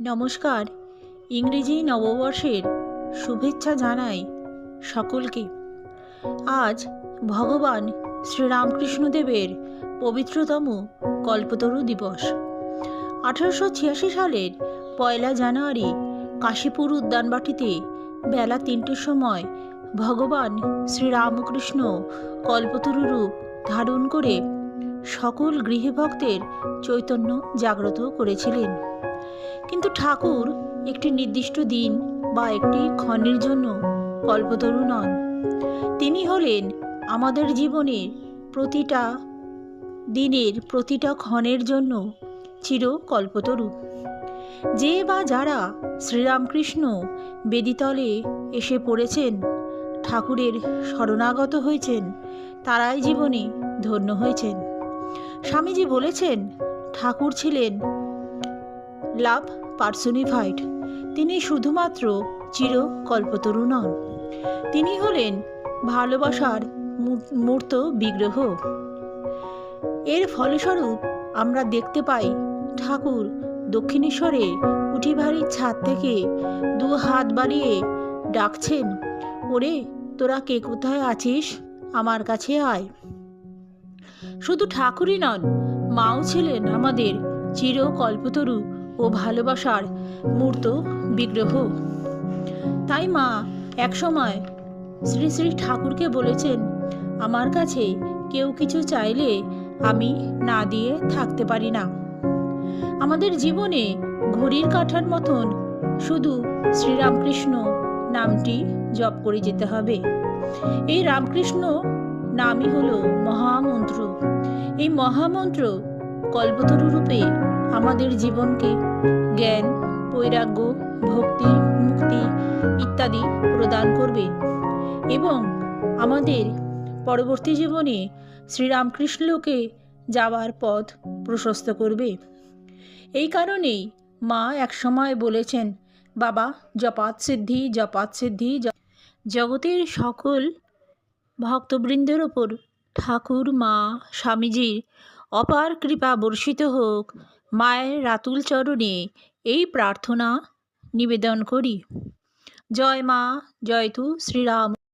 নমস্কার। ইংরেজি নববর্ষের শুভেচ্ছা জানাই সকলকে। আজ ভগবান শ্রীরামকৃষ্ণদেবের পবিত্রতম কল্পতরু দিবস। 1886 সালের 1 জানুয়ারি কাশীপুর উদ্যানবাটিতে বেলা 3টের সময় ভগবান শ্রীরামকৃষ্ণ কল্পতরু রূপ ধারণ করে সকল গৃহভক্তের চৈতন্য জাগ্রত করেছিলেন। কিন্তু ঠাকুর একটি নির্দিষ্ট দিন বা একটি ক্ষণের জন্য কল্পতরু নন। তিনি হলেন আমাদের জীবনের প্রতিটা দিনের প্রতিটা ক্ষণের জন্য চিরকল্পতরু। যে বা যারা শ্রীরামকৃষ্ণ বেদিতলে এসে পড়েছেন, ঠাকুরের শরণাগত হয়েছেন, তারাই জীবনে ধন্য হয়েছেন। স্বামীজি বলেছেন, ঠাকুর ছিলেন লাভ পার্সোনিফাইড। তিনি শুধুমাত্র চিরকল্পতরু নন, তিনি হলেন ভালোবাসার মূর্ত বিগ্রহ। এর ফলস্বরূপ আমরা দেখতে পাই ঠাকুর দক্ষিণেশ্বরে উঠিভারির ছাদ থেকে 2 হাত বাড়িয়ে ডাকছেন, ওরে তোরা কে কোথায় আছিস, আমার কাছে আয়। শুধু ঠাকুরই নন, মাও ছিলেন আমাদের চিরকল্পতরু ও ভালোবাসার মূর্ত বিগ্রহ। তাই মা একসময় শ্রী শ্রী ঠাকুরকে বলেছেন, আমার কাছে কেউ কিছু চাইলে আমি না দিয়ে থাকতে পারি না। আমাদের জীবনে ঘড়ির কাঁটার মতন শুধু শ্রীরামকৃষ্ণ নামটি জপ করে যেতে হবে। এই রামকৃষ্ণ নামই হলো মহামন্ত্র। এই মহামন্ত্র কল্পতরু রূপে আমাদের জীবনকে জ্ঞান, বৈরাগ্য, ভক্তি, মুক্তি ইত্যাদি প্রদান করবে এবং আমাদের পরবর্তী জীবনে শ্রীরামকৃষ্ণকে যাওয়ার পথ প্রশস্ত করবে। এই কারণেই মা একসময় বলেছেন, বাবা জপাত সিদ্ধি জপাত সিদ্ধি। জগতের সকল ভক্তবৃন্দের ওপর ঠাকুর, মা, স্বামীজির অপার কৃপা বর্ষিত হোক। মায়ের রাতুল চরণে এই প্রার্থনা নিবেদন করি। জয় মা, জয় তু শ্রীরাম।